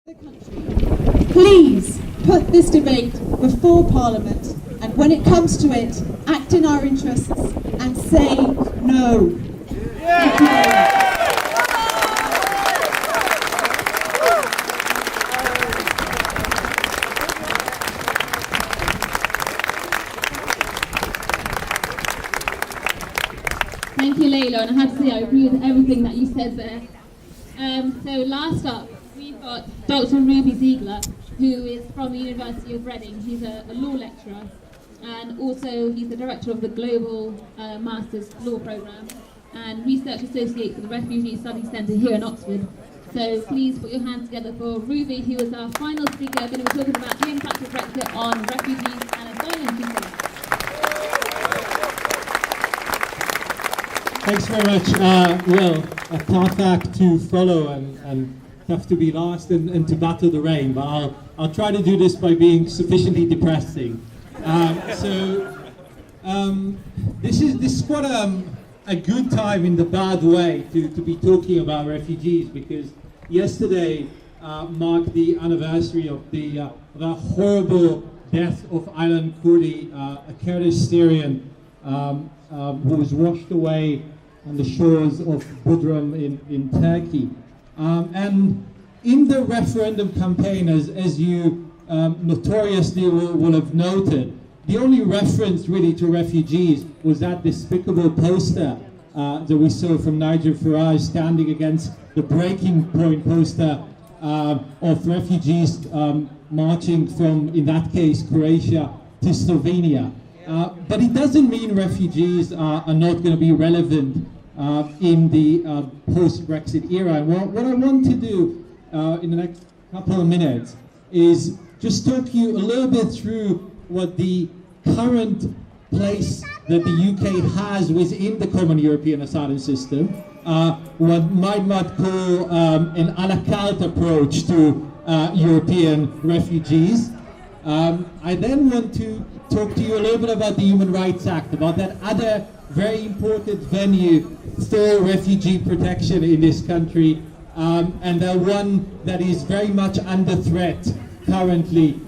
the country. Please put this debate before Parliament, and when it comes to it, act in our interests and say no. Thank you. Thank you, Layla, and I have to say I agree with everything that you said there. So last up, we've got Dr. Ruby Ziegler, who is from the University of Reading. He's a law lecturer, and also he's the director of the Global Masters Law Programme and Research Associate for the Refugee Studies Centre here in Oxford. So please put your hands together for Ruby, who is our final speaker, going to be talking about the impact of Brexit on refugees and asylum seekers. Thanks very much. Well, a tough act to follow and tough to be last and to battle the rain, but I'll try to do this by being sufficiently depressing. This is quite a good time in the bad way to be talking about refugees, because yesterday marked the anniversary of the horrible death of Aylan Kurdi, a Kurdish Syrian who was washed away on the shores of Bodrum in Turkey. And in the referendum campaign, as you notoriously will have noted, the only reference really to refugees was that despicable poster that we saw from Nigel Farage standing against the breaking point poster of refugees marching from, in that case, Croatia to Slovenia. But it doesn't mean refugees are not going to be relevant in the post-Brexit era. And what I want to do in the next couple of minutes is just talk to you a little bit through what the current place that the UK has within the common European asylum system, what might call an a la carte approach to European refugees. I then want to talk to you a little bit about the Human Rights Act, about that other very important venue for refugee protection in this country, and the one that is very much under threat currently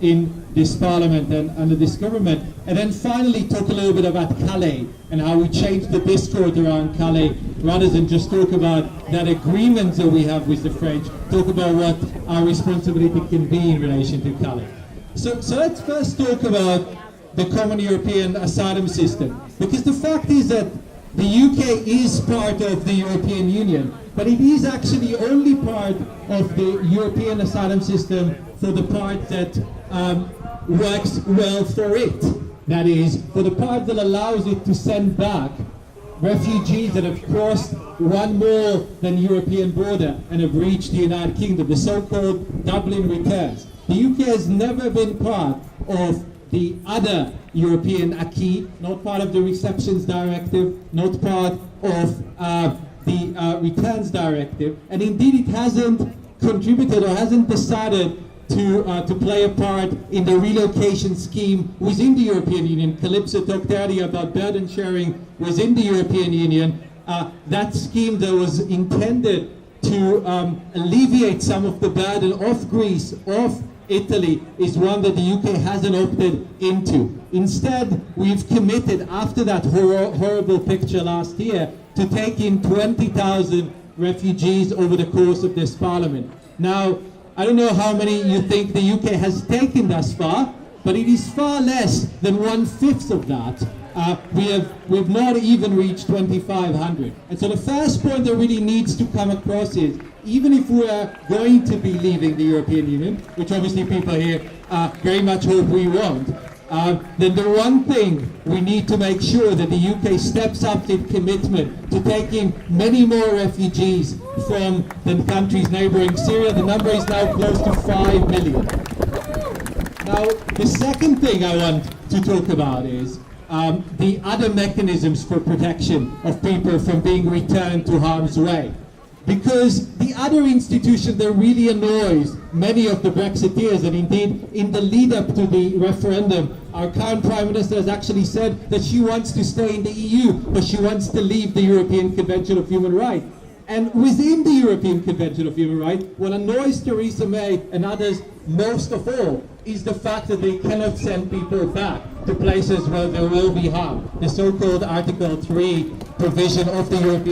in this parliament and under this government. And then finally talk a little bit about Calais and how we change the discourse around Calais, rather than just talk about that agreement that we have with the French, talk about what our responsibility can be in relation to Calais. So let's first talk about the common European asylum system, because the fact is that the UK is part of the European Union, but it is actually only part of the European asylum system for the part that works well for it. That is, for the part that allows it to send back refugees that have crossed one more than European border and have reached the United Kingdom, the so-called Dublin returns. The UK has never been part of the other European acquis, not part of the Receptions Directive, not part of the Returns Directive, and indeed it hasn't contributed or hasn't decided to play a part in the relocation scheme within the European Union. Calypso talked earlier about burden sharing within the European Union. That scheme that was intended to alleviate some of the burden of Greece, of Italy, is one that the UK hasn't opted into. Instead, we've committed, after that horrible picture last year, to take in 20,000 refugees over the course of this parliament. Now, I don't know how many you think the UK has taken thus far, but it is far less than 1/5 of that. We've not even reached 2,500. And so the first point that really needs to come across is, even if we are going to be leaving the European Union, which obviously people here very much hope we won't, then the one thing we need to make sure that the UK steps up its commitment to taking many more refugees from the countries neighbouring Syria. The number is now close to 5 million. Now, the second thing I want to talk about is the other mechanisms for protection of people from being returned to harm's way. Because the other institution that really annoys many of the Brexiteers, and indeed in the lead up to the referendum, our current Prime Minister has actually said that she wants to stay in the EU, but she wants to leave the European Convention of Human Rights. And within the European Convention of Human Rights, what annoys Theresa May and others most of all is the fact that they cannot send people back to places where there will be harm. The so-called Article 3 provision of the European